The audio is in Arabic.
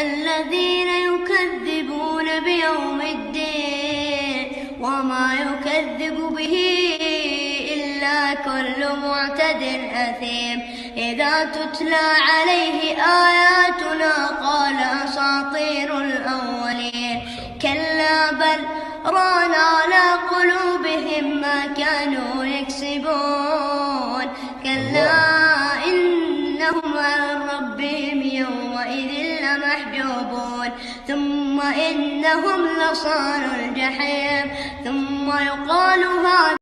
الذين يكذبون بيوم الدين وما يكذب به إلا كل معتد أثيم إذا تتلى عليه آياتنا قال أساطير الأولين كلا بل ران على قلوبهم ما كانوا يكسبون كلا إنهم عن ربهم يومئذ لمحجوبون ثم إنهم لصالوا الجحيم ثم يقال هذا